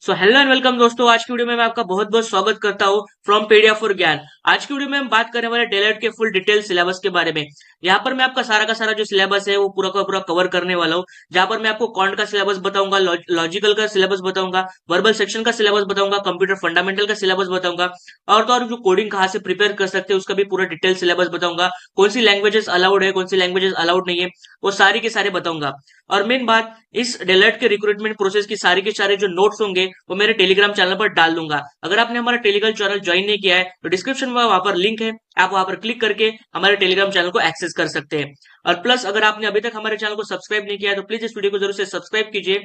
So hello and welcome दोस्तों। आज की वीडियो में मैं आपका बहुत बहुत स्वागत करता हूँ फ्रॉम पीडिया फॉर ज्ञान। आज की वीडियो में हम बात करने वाले डेलॉयट के फुल डिटेल सिलेबस के बारे में। यहाँ पर मैं आपका सारा का सारा जो सिलेबस है वो पूरा का पूरा कवर करने वाला हूँ। जहाँ पर मैं आपको क्वांट का सिलेबस बताऊंगा, लॉजिकल का सिलेबस बताऊंगा, वर्बल सेक्शन का सिलेबस बताऊंगा, कंप्यूटर फंडामेंटल का सिलेबस बताऊंगा, और तो और जो कोडिंग कहाँ से प्रिपेयर कर सकते हैं उसका भी पूरा डिटेल सिलेबस बताऊंगा। कौन सी लैंग्वेजेस अलाउड है, कौन सी लैंग्वेजेस अलाउड नहीं है, वो सारी के सारे बताऊंगा। और मेन बात, इस डेलॉयट के रिक्रूटमेंट प्रोसेस की सारी के सारे जो नोट्स होंगे वो मेरे टेलीग्राम चैनल पर डाल दूंगा। अगर आपने हमारा टेलीग्राम चैनल ज्वाइन नहीं किया है तो डिस्क्रिप्शन में वहां पर लिंक है, आप वहां पर क्लिक करके हमारे टेलीग्राम चैनल को एक्सेस कर सकते हैं। और प्लस अगर आपने अभी तक हमारे चैनल को सब्सक्राइब नहीं किया है तो प्लीज इस वीडियो को जरूर से सब्सक्राइब कीजिए,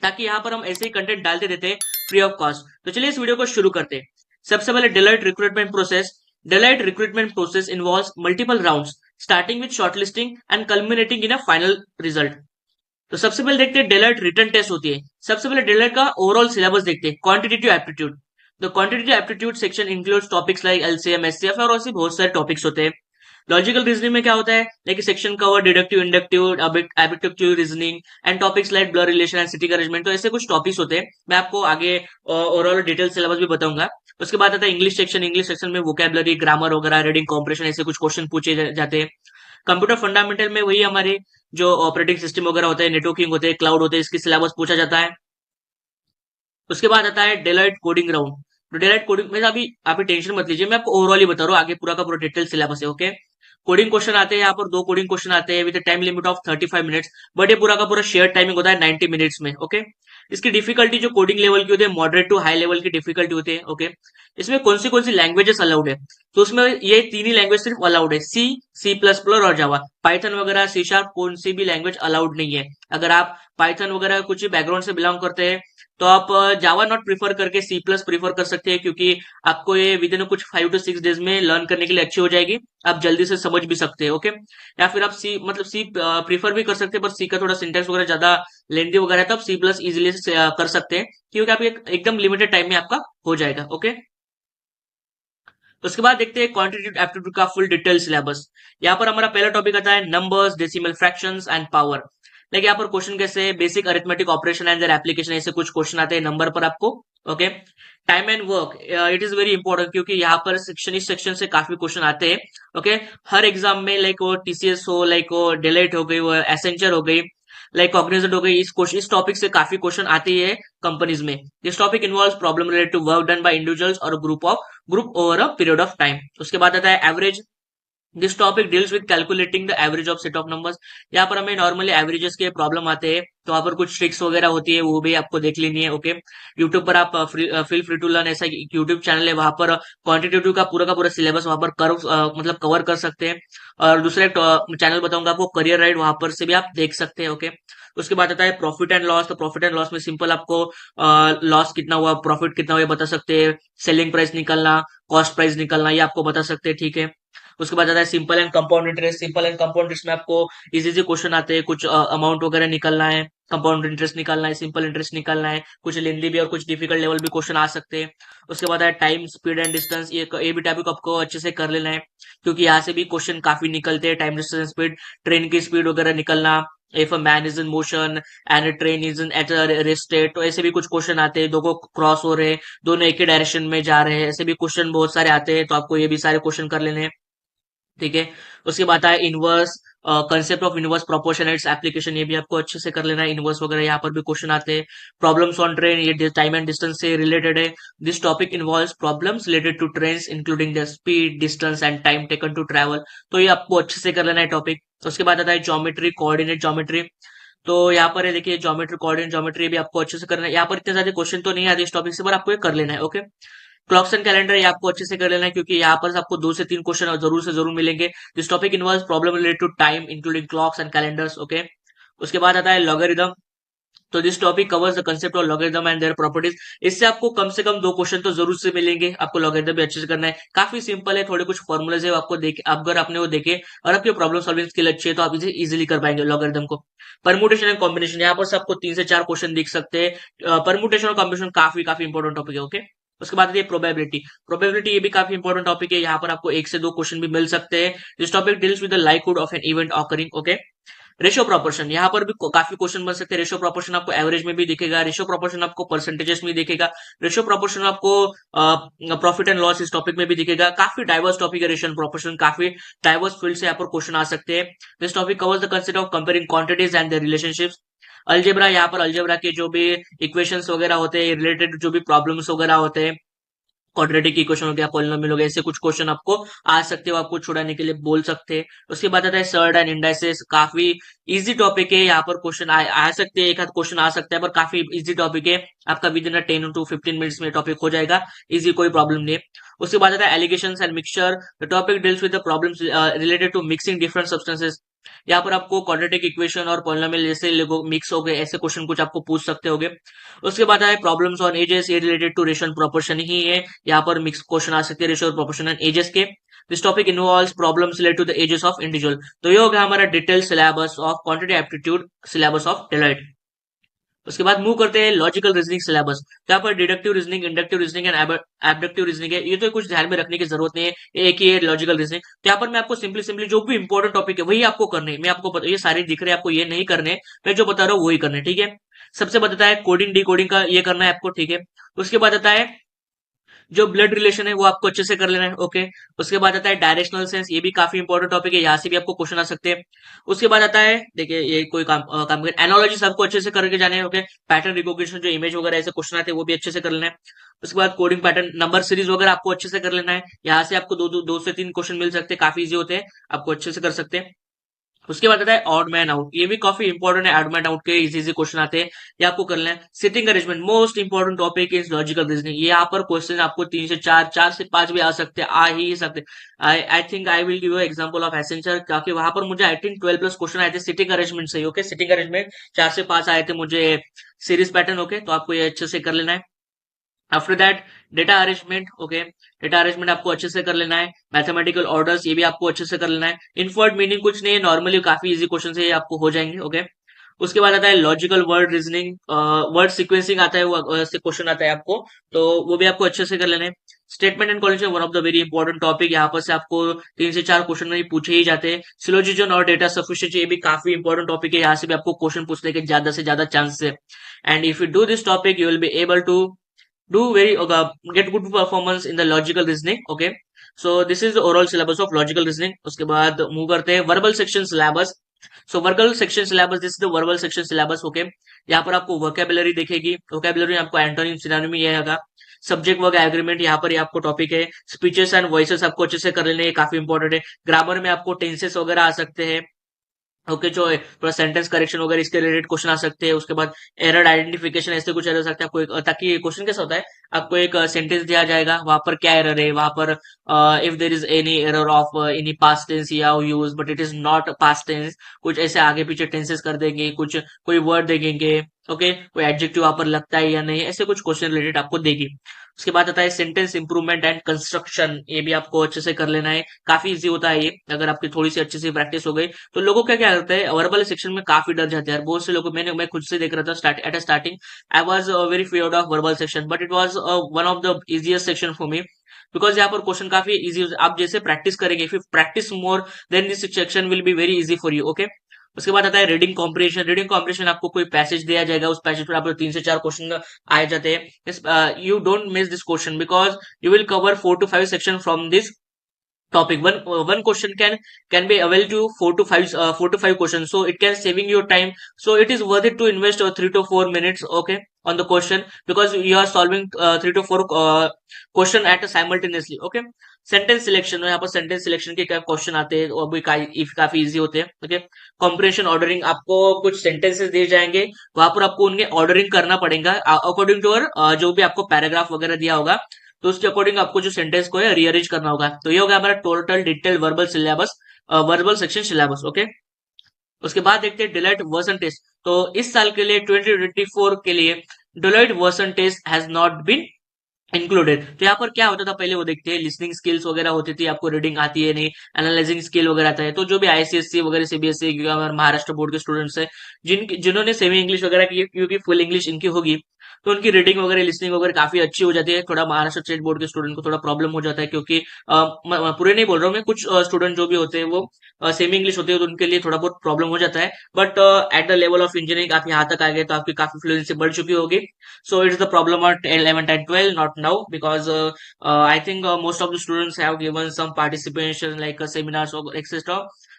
ताकि यहाँ पर हम ऐसे ही कंटेंट डालते रहते हैं फ्री ऑफ कॉस्ट। तो चलिए इस वीडियो को शुरू करते हैं। सबसे पहले Deloitte recruitment process. Deloitte recruitment process involves multiple rounds starting with shortlisting and culminating in a final result. तो सबसे पहले देखते हैं डेलॉयट रिटन टेस्ट होती है। सबसे पहले डेलॉयट का ओवरऑल सिलेबस देखते हैं, quantitative aptitude. The quantitative aptitude section includes topics like LCM, HCF और ऐसे बहुत सारे टॉपिक्स होते हैं। लॉजिकल रीजनिंग में क्या होता है, like section cover deductive, inductive, abductive reasoning and topics like blood relation and seating arrangement. तो ऐसे कुछ टॉपिक्स होते हैं, मैं आपको आगे ओवरऑल डिटेल सिलेबस भी बताऊंगा। उसके बाद आता है इंग्लिश सेक्शन। इंग्लिश सेक्शन में वोकैबुलरी, ग्रामर वगैरह, रीडिंग कॉम्प्रेशन, ऐसे कुछ क्वेश्चन पूछे जाते हैं। कंप्यूटर फंडामेंटल में वही हमारे जो ऑपरेटिंग सिस्टम वगैरह होते हैं, नेटवर्किंग होते हैं, क्लाउड होते हैं, इसकी सिलेबस पूछा जाता है। उसके बाद आता है डेलॉयट कोडिंग राउंड। तो डेलॉयट कोडिंग में अभी आप टेंशन मत लीजिए, मैं आपको ओवरऑल ही बता रहा हूँ, आगे पूरा का पूरा डिटेल सिलेबस है। ओके, कोडिंग क्वेश्चन आते हैं यहाँ पर, दो कोडिंग क्वेश्चन आते हैं with time limit of 35 minutes, but ये पूरा का पूरा शेयर टाइमिंग होता है 90 मिनट्स में। ओके, इसकी डिफिकल्टी जो कोडिंग लेवल की होती है, मॉडरेट टू हाई लेवल की डिफिकल्टी होती है। ओके, इसमें कौन सी लैंग्वेजेस अलाउड है, तो उसमें ये तीन ही लैंग्वेज सिर्फ अलाउड है, सी, सी प्लस प्लस और जावा। पाइथन वगैरह, सी शार्प, कौन सी भी लैंग्वेज अलाउड नहीं है। अगर आप पाइथन वगैरह कुछ बैकग्राउंड से बिलोंग करते हैं तो आप जावा नॉट प्रीफर करके सी प्लस प्रीफर कर सकते हैं, क्योंकि आपको ये विद इन कुछ 5 to 6 डेज में लर्न करने के लिए अच्छी हो जाएगी, आप जल्दी से समझ भी सकते हैं। ओके, या फिर आप सी मतलब सी प्रीफर भी कर सकते हैं, पर सी का थोड़ा सिंटेक्स वगैरह ज्यादा लेंथी वगैरह है, तो आप सी प्लस इजिली कर सकते हैं, क्योंकि आप एकदम लिमिटेड टाइम में आपका हो जाएगा। ओके, उसके बाद देखते हैं क्वांटिटेटिव एप्टीट्यूड का फुल डिटेल सिलेबस। यहाँ पर हमारा पहला टॉपिक आता है numbers, decimal fractions and power. Like यहाँ पर क्वेश्चन कैसे, basic arithmetic operation and their application, ऐसे कुछ क्वेश्चन आते हैं नंबर पर आपको। Okay, time and work, it is very important, क्योंकि यहाँ पर सेक्शन, इस सेक्शन से काफी क्वेश्चन आते हैं। ओके, हर एग्जाम में, लाइक वो टीसीएस हो, लाइक वो डेलाइट हो गई, वो एसेंचर हो गई, लाइक कॉग्निजेंट हो गई, इस टॉपिक से काफी क्वेश्चन आते ही है कंपनीज में। This topic involves problem related to work done by individuals और group over a period of time. उसके बाद आता है average. This topic deals with calculating the average of set of numbers. यहाँ पर हमें नॉर्मली एवरेजेस के प्रॉब्लम आते हैं, तो वहां पर कुछ ट्रिक्स वगैरह होती है, वो भी आपको देख लेनी है। ओके, यूट्यूब पर आप फील फ्री टू लर्न ऐसा यूट्यूब चैनल है, वहां पर क्वांटिटेटिव का पूरा सिलेबस वहां पर मतलब कवर कर सकते हैं। और दूसरा एक चैनल बताऊंगा आपको, करियर राइड, वहां पर से भी आप देख सकते हैं। ओके, उसके बाद आता है प्रॉफिट एंड लॉस। तो प्रॉफिट एंड लॉस में सिंपल आपको लॉस कितना हुआ, प्रॉफिट कितना हुआ ये बता सकते हैं, सेलिंग प्राइस निकलना, कॉस्ट प्राइस निकलना, ये आपको बता सकते हैं। ठीक है, उसके बाद आता है simple and compound interest. Simple and compound interest में आपको इजी इजी क्वेश्चन आते हैं, कुछ अमाउंट वगैरह निकलना है, कंपाउंड इंटरेस्ट निकालना है, सिंपल इंटरेस्ट निकालना है, कुछ लेंदी भी और कुछ डिफिकल्ट लेवल भी क्वेश्चन आ सकते हैं। उसके बाद है टाइम, स्पीड एंड डिस्टेंस। ये भी टॉपिक आपको अच्छे से कर लेना है, क्योंकि यहाँ से भी क्वेश्चन काफी निकलते हैं। टाइम, डिस्टेंस, स्पीड, ट्रेन की स्पीड वगैरह निकलना, if a man is in motion and a train is in at rest state, तो ऐसे भी कुछ क्वेश्चन आते हैं। दो को क्रॉस हो रहे हैं, दोनों एक ही डायरेक्शन में जा रहे हैं, ऐसे भी क्वेश्चन बहुत सारे आते हैं, तो आपको ये भी सारे क्वेश्चन कर लेने हैं। ठीक है, उसके बाद है inverse, concept of inverse proportion its application, ये भी आपको अच्छे से कर लेना है। इनवर्स वगैरह यहाँ पर भी क्वेश्चन आते हैं। प्रॉब्लम्स ऑन ट्रेन, ये टाइम एंड डिस्टेंस से रिलेटेड है। This topic involves problems related to train including the speed, distance and time taken to travel, तो ये आपको अच्छे से कर लेना है टॉपिक। उसके बाद आता है ज्योमेट्री, कोऑर्डिनेट ज्योमेट्री। तो यहाँ पर है देखिए, ज्योमेट्री, कोऑर्डिनेट ज्योमेट्री भी आपको अच्छे से करना है। यहाँ पर इतने ज्यादा क्वेश्चन तो नहीं आते इस टॉपिक से, पर आपको ये कर लेना है। ओके, क्लॉक्स एंड कैलेंडर, ये आपको अच्छे से कर लेना है, क्योंकि यहाँ पर आपको 2 से 3 क्वेश्चन जरूर से जरूर मिलेंगे। This topic involves problem related to time including clocks and calendars. Okay, उसके बाद आता है लॉगरिदम। तो this topic covers the concept of logarithm and their properties. इससे आपको कम से कम 2 क्वेश्चन तो जरूर से मिलेंगे। आपको लॉगरिदम भी अच्छे से करना है, काफी सिंपल है, थोड़े कुछ फॉर्मुलेज है, वो आपको देखे, अगर आपने वो देखे और आपकी प्रॉब्लम सॉल्विंग स्किल अच्छी है तो आप इसे इजिली कर पाएंगे लॉगरिदम को। परमुटेशन एंड कॉम्बिनेशन, यहाँ पर से आपको 3 से 4 क्वेश्चन दिख सकते हैं। परमुटेशन और कॉम्बिनेशन काफी काफी इंपॉर्टेंट टॉपिक है। ओके, उसके बाद आती है प्रोबेबिलिटी। प्रोबेबिलिटी ये भी काफी इंपॉर्टेंट टॉपिक है, यहाँ पर आपको 1 से 2 क्वेश्चन भी मिल सकते हैं। This topic deals with the likelihood of an event occurring. Okay, ratio proportion, यहाँ पर भी काफी क्वेश्चन बन सकते हैं। रेशियो प्रॉपोर्शन आपको एवरेज में भी दिखेगा, रेशियो प्रॉपोर्शन आपको परसेंटेजेस में दिखेगा, रेशियो प्रॉपोर्शन आपको प्रॉफिट एंड लॉस इस टॉपिक में भी दिखेगा। काफी डाइवर्स टॉपिक है रेशियो प्रॉपोर्शन, काफी डाइवर्स फील्ड से यहाँ पर क्वेश्चन आ सकते हैं। This topic covers the concept of comparing quantities and the relationships. Algebra, यहाँ पर अलजेब्रा के जो भी इक्वेशंस वगैरह होते हैं, रिलेटेड जो भी प्रॉब्लम्स वगैरह होते हैं, क्वाड्रेटिक इक्वेशन हो गया, पॉलिनोमियल हो गया, ऐसे कुछ क्वेश्चन आपको आ सकते हो, आपको छुड़ाने के लिए बोल सकते हैं। उसके बाद आता है सर्ड एंड इंडाइसेस, काफी इजी टॉपिक है, यहाँ पर क्वेश्चन आ सकते हैं, एक आध क्वेश्चन आ सकता है, पर काफी इजी टॉपिक है, आपका विद इन 10 to 15 मिनट्स में टॉपिक हो जाएगा, इजी, कोई प्रॉब्लम नहीं है। उसके बाद आता है alligations and mixture, the topic deals with the problems related to mixing different substances. यहाँ पर आपको क्वाड्रेटिक इक्वेशन और पॉलिनोमियल जैसे मिक्स हो गए, ऐसे क्वेश्चन कुछ आपको पूछ सकते होगे। उसके बाद आए प्रॉब्लम्स ऑन एजेस, ये related to ratio and proportion ही है, यहाँ पर मिक्स क्वेश्चन आ सकते हैं रेशियो और प्रोपोर्शन एंड एजेस के। This topic involves problems related to the ages of individual. तो ये हो गया हमारा detail syllabus of quantity aptitude syllabus of Deloitte. उसके बाद मूव करते हैं लॉजिकल रीजनिंग सिलेबस। यहाँ पर deductive reasoning, inductive reasoning and abductive reasoning है, ये तो कुछ ध्यान में रखने की जरूरत नहीं है, ये एक ही है लॉजिकल रीजनिंग। तो यहाँ पर मैं आपको सिंपली सिंपली जो भी इंपॉर्टेंट टॉपिक है वही आपको करने है, मैं आपको ये सारे दिख रहे हैं, आपको ये नहीं करने, मैं जो बता रहा हूँ वही करने, ठीक है। सबसे बताता है कोडिंग डी कोडिंग का, ये करना है आपको, ठीक है। उसके बाद आता है जो ब्लड रिलेशन है वो आपको अच्छे से कर लेना है, ओके। उसके बाद आता है डायरेक्शनल सेंस, ये भी काफी इंपॉर्टेंट टॉपिक है, यहाँ से भी आपको क्वेश्चन आ सकते हैं। उसके बाद आता है, देखिए ये कोई काम कर, एनालॉजी सबको अच्छे से करके जाने हैं, ओके। पैटर्न रिकॉग्निशन, जो इमेज वगैरह ऐसे क्वेश्चन आते हैं वो भी अच्छे से कर लेना है। उसके बाद कोडिंग पैटर्न, नंबर सीरीज वगैरह आपको अच्छे से कर लेना है, यहाँ से आपको दो से तीन क्वेश्चन मिल सकते हैं, काफी इजी होते हैं, आपको अच्छे से कर सकते हैं। उसके बाद आता है ऑड मैन आउट, ये भी काफी इंपॉर्टेंट है, ऑड मैन आउट के इजी इजी क्वेश्चन आते हैं, ये आपको करना है। Sitting arrangement, most important topic is logical reasoning, ये यहाँ पर क्वेश्चन आपको 3 से 4, 4 से 5 भी आ सकते हैं, आ ही सकते। I think I will give you example of essential, क्योंकि वहां पर मुझे आई थिंक 12+ क्वेश्चन आए थे सिटिंग अरेंजमेंट से, ओके। सिटिंग अरेंजमेंट 4 से 5 आए थे मुझे, सीरीज पैटर्न, ओके। तो आपको ये अच्छे से कर लेना है। After that data arrangement, okay, data arrangement आपको अच्छे से कर लेना है। मैथमेटिकल ऑर्डर्स, ये भी आपको अच्छे से कर लेना है। इनफर्ड मीनिंग कुछ नहीं है, नॉर्मली काफी इजी क्वेश्चन है, ये आपको हो जाएंगे, ओके। उसके बाद आता है logical word reasoning, word sequencing आता है, वो से क्वेश्चन आता है आपको, तो वो भी आपको अच्छे से कर लेना है। Statement and conversation, one of the very important topic, यहाँ पर से आपको 3 से 4 क्वेश्चन में पूछे ही जाते हैं। सिलोजिजन और डेटा सफिशिएंसी, ये भी काफी इंपॉर्टेंट टॉपिक है, यहाँ से भी आपको क्वेश्चन पूछने के ज्यादा से ज्यादा चांसेस है। And if you do this topic you will be able to do very get good performance in the logical reasoning, okay। So this is the overall syllabus of logical reasoning। उसके बाद move करते हैं verbal section syllabus. So verbal section syllabus, this is the verbal section syllabus, okay. यहाँ पर आपको vocabulary दिखेगी, vocabulary आपको antonym synonym ये है, सब्जेक्ट वर्ब एग्रीमेंट, यहाँ पर ये आपको टॉपिक है। स्पीचेस एंड वॉइसेस आपको अच्छे से कर लेने, ये काफी इंपॉर्टेंट है। ग्रामर में आपको टेंसेस वगैरह आ सकते हैं, ओके, जो थोड़ा सेंटेंस करेक्शन वगैरह इसके रिलेटेड क्वेश्चन आ सकते हैं। उसके बाद एरर आइडेंटिफिकेशन, ऐसे कुछ एरर सकते हैं आपको ताकि क्वेश्चन कैसा होता है, आपको एक सेंटेंस दिया जाएगा, वहां पर क्या एरर है, वहां पर if there is any error of any past tense या use but it is not past tense, कुछ ऐसे आगे पीछे टेंसेस कर देंगे, कुछ कोई वर्ड देंगे, ओके, कोई एडजेक्टिव वहां पर लगता है या नहीं, ऐसे कुछ क्वेश्चन रिलेटेड आपको देगी। उसके बाद आता है सेंटेंस इंप्रूवमेंट एंड कंस्ट्रक्शन, ये भी आपको अच्छे से कर लेना है, काफी इजी होता है ये, अगर आपकी थोड़ी सी अच्छे से प्रैक्टिस हो गई तो। लोगों का क्या करता है, वर्बल सेक्शन में काफी डर जाते हैं, बहुत से लोगों, मैं खुद से देख रहा था at a starting, I was very feared of verbal section, but it was one of the easiest section for me, because यहाँ पर क्वेश्चन काफी इजी, आप जैसे प्रैक्टिस करेंगे, if you practice more than this section will be very easy for you, okay. उसके बाद आता है रीडिंग कॉम्प्रिहेंशन। रीडिंग कॉम्प्रिहेंशन, आपको कोई पैसेज दिया जाएगा, उस पैसेज पर आपको 3 से 4 क्वेश्चन आए जाते हैं। You don't miss this question because you will cover 4 to 5 section from this topic. One question can be available to 4 to 5 questions, so it can saving your time, so it is worth it to invest 3 to 4 minutes, okay, on the question, because you are solving 3 to 4 question at simultaneously, okay। Sentence selection, यहाँ पर sentence selection के क्या question आते हैं, वो भी काफी easy होते हैं, ओके। कॉम्प्रिहेंशन ऑर्डरिंग, आपको कुछ सेंटेंसेस दिए जाएंगे, वहां पर आपको उनके ऑर्डरिंग करना पड़ेगा अकॉर्डिंग टू जो भी आपको पैराग्राफ वगैरह दिया होगा, तो उसके अकॉर्डिंग आपको जो सेंटेंस को है रीअरेंज करना होगा। तो ये होगा हमारा total detail verbal syllabus, verbal section syllabus, okay. उसके बाद देखते हैं डिलाइट वर्सन टेस्ट। तो इस साल के लिए 2024 के लिए Deloitte version test has not been included. तो यहाँ पर क्या होता था पहले वो देखते हैं, लिसनिंग स्किल्स वगैरह होती थी, आपको रीडिंग आती है नहीं, एनालाइजिंग स्किल वगैरह आता है, तो जो भी आईसीएससी वगैरह सीबीएसई, क्योंकि हमारे महाराष्ट्र बोर्ड के स्टूडेंट्स है, जिन्होंने सेमी इंग्लिश वगैरह की, क्योंकि फुल इंग्लिश इनकी होगी, तो उनकी रीडिंग वगैरह लिसनिंग वगैरह काफी अच्छी हो जाती है। थोड़ा महाराष्ट्र स्टेट बोर्ड के स्टूडेंट को थोड़ा प्रॉब्लम हो जाता है, क्योंकि पूरे नहीं बोल रहा हूँ मैं, कुछ स्टूडेंट जो भी होते हैं वो सेमी इंग्लिश होते हैं, तो उनके लिए थोड़ा बहुत प्रॉब्लम हो जाता है। But at the level of engineering आप यहाँ तक आ गए तो आपकी काफी फ्लुएंसी बढ़ चुकी होगी। So it's the problem out 11 and 12, not now, because I think most of the students have given some participation like seminars or etc.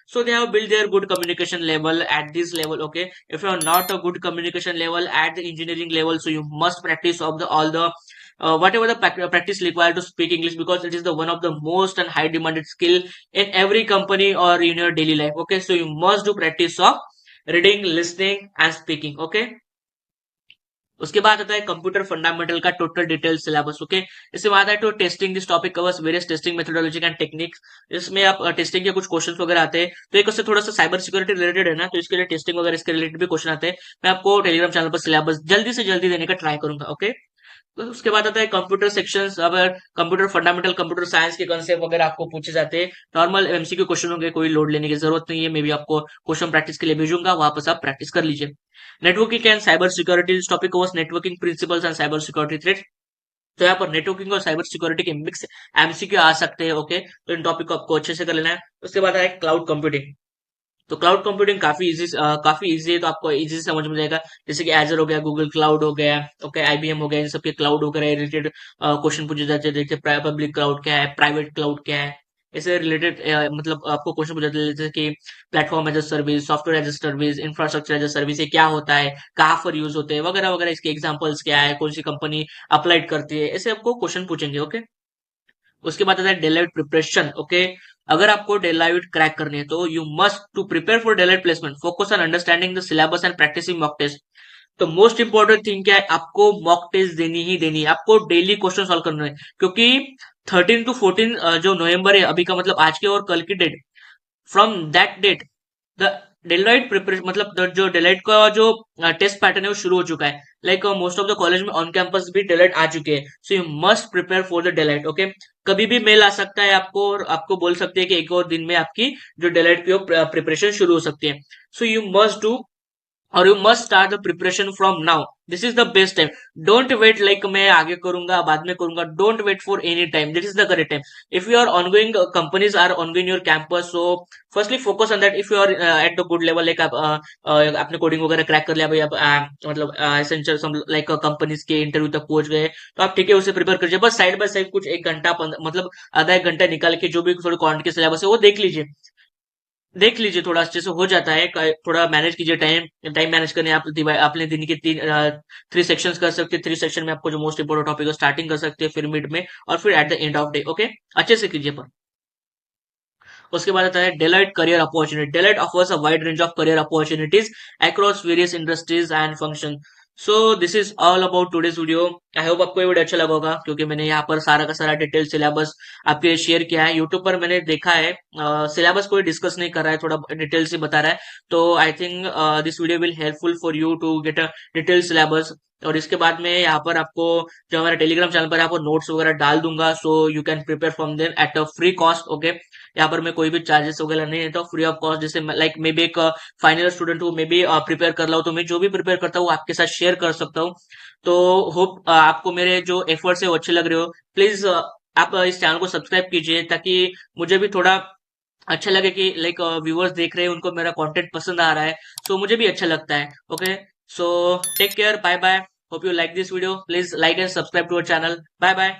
So they have built their good communication level at this level. Okay, if you are not a good communication level at the engineering level, so you must practice of the all the whatever the practice required to speak English, because it is the one of the most and high demanded skill in every company or in your daily life. Okay, so you must do practice of reading, listening and speaking. Okay, उसके बाद आता है computer fundamental का total detail syllabus. Okay, इसके बाद आता है तो testing. This topic covers various testing methodology and techniques. इसमें आप टेस्टिंग के कुछ क्वेश्चंस वगैरह आते हैं, तो एक उससे थोड़ा सा साइबर सिक्योरिटी रिलेटेड है ना, तो इसके लिए टेस्टिंग वगैरह इसके रिलेटेड भी क्वेश्चन आते हैं। मैं आपको टेलीग्राम चैनल पर सिलेबस जल्दी से जल्दी देने का ट्राई करूंगा। ओके, तो उसके बाद आता है कंप्यूटर सेक्शंस। अब कंप्यूटर फंडामेंटल कंप्यूटर साइंस के कंसेप्ट वगैरह आपको पूछे जाते हैं। नॉर्मल एमसीक्यू क्वेश्चन होंगे, कोई लोड लेने की जरूरत नहीं है। मैं भी आपको क्वेश्चन प्रैक्टिस के लिए भेजूंगा, वापस आप प्रैक्टिस कर लीजिए। Networking and cyber security, topic was networking principles and cyber security threat. तो यहाँ पर नेटवर्किंग और साइबर सिक्योरिटी के मिक्स एमसीक्यू आ सकते हैं। ओके, तो इन टॉपिक को आपको अच्छे से कर लेना है। उसके बाद है क्लाउड कंप्यूटिंग। तो क्लाउड कंप्यूटिंग काफी इजी है, तो आपको इजी से समझ में जाएगा। जैसे कि एजर हो गया, गूगल क्लाउड हो गया, ओके, आईबीएम हो गया, इन सबके क्लाउड वगैरह रिलेटेड क्वेश्चन पूछे जाते हैं। देखिए पब्लिक क्लाउड क्या है, प्राइवेट क्लाउड क्या है, ऐसे रिलेटेड मतलब आपको क्वेश्चन पूछे जाते हैं। जैसे कि platform as a service, software as a service, infrastructure as a service, ये क्या होता है, कहाँ पर यूज होते हैं वगैरह वगैरह, इसके एग्जाम्पल्स क्या है, कौन सी कंपनी अप्लाइड करती है, ऐसे आपको क्वेश्चन पूछेंगे। ओके, उसके बाद आता है डेलाइट प्रिपरेशन। ओके, अगर आपको डेलाइट क्रैक करनी है तो you must to prepare for Deloitte placement, focus on understanding the syllabus and practicing mock test. तो मोस्ट इंपॉर्टेंट थिंग क्या है, आपको मॉक टेस्ट देनी ही देनी है, आपको डेली क्वेश्चन सॉल्व करना है। क्योंकि 13 to 14 जो नवंबर है अभी का, मतलब आज के और कल की date, from that date the Deloitte preparation, मतलब जो डेलाइट का जो टेस्ट पैटर्न है वो शुरू हो चुका है। Like most of the college में ऑन कैंपस भी डेलाइट आ चुके हैं। So you must prepare for the Deloitte. Okay, कभी भी मेल आ सकता है आपको, और आपको बोल सकते हैं कि एक और दिन में आपकी जो डेलाइट की प्रिपरेशन शुरू हो सकती है। सो यू मस्ट डू, और you must start the preparation from now. This is the best time. Don't wait like मैं आगे करूंगा बाद में करूंगा, don't wait for any time, this is the correct time. If you are ongoing, companies are ongoing your campus, so firstly focus on that. If you are at the good level, like आप आपने coding वगैरह crack कर लिया भाई, आप मतलब essential like companies के interview तक पहुंच गए, तो आप ठीक है उसे प्रिपेयर कीजिए। बस साइड बाय साइड कुछ एक घंटा मतलब आधा एक घंटा निकाल के जो भी थोड़ी क्वांटिटी के सिलेबस है वो देख लीजिए थोड़ा अच्छे से हो जाता है। थोड़ा मैनेज कीजिए टाइम, टाइम मैनेज करने आप अपने दिन के 3 सेक्शंस कर सकते हैं। 3 सेक्शन में आपको जो मोस्ट इंपोर्टेंट टॉपिक है स्टार्टिंग कर सकते हैं, फिर मिड में, और फिर at the end of day. Okay, अच्छे से कीजिए। पर उसके बाद आता है Deloitte career opportunity. Deloitte offers a wide range of career opportunities across various industries and function. So this is all about today's video. I hope आपको ये वीडियो अच्छा लगा होगा, क्योंकि मैंने यहाँ पर सारा का सारा डिटेल सिलेबस आपके शेयर किया है। यूट्यूब पर मैंने देखा है सिलेबस कोई डिस्कस नहीं कर रहा है, थोड़ा डिटेल से बता रहा है। तो I think this video will helpful for you to get a detail syllabus. और इसके बाद में यहाँ पर आपको जो हमारे टेलीग्राम चैनल पर आपको नोट्स वगैरह डाल दूंगा, so you can prepare from them at a free cost. Okay, यहाँ पर मैं कोई भी चार्जेस वगैरह नहीं लेता हूँ, फ्री ऑफ कॉस्ट। जैसे लाइक मैं भी एक फाइनल स्टूडेंट हूँ, मैं भी प्रिपेयर कर रहा हूँ, तो मैं जो भी प्रिपेयर करता हूँ आपके साथ शेयर कर सकता हूँ। तो होप आपको मेरे जो एफर्ट्स है वो अच्छे लग रहे हो। प्लीज आप इस चैनल को सब्सक्राइब कीजिए, ताकि मुझे भी थोड़ा अच्छा लगे कि लाइक व्यूअर्स देख रहे हैं, उनको मेरा कंटेंट पसंद आ रहा है, सो मुझे भी अच्छा लगता है। Okay, so take care, bye bye, hope you like this video, please like and subscribe to our channel, bye bye.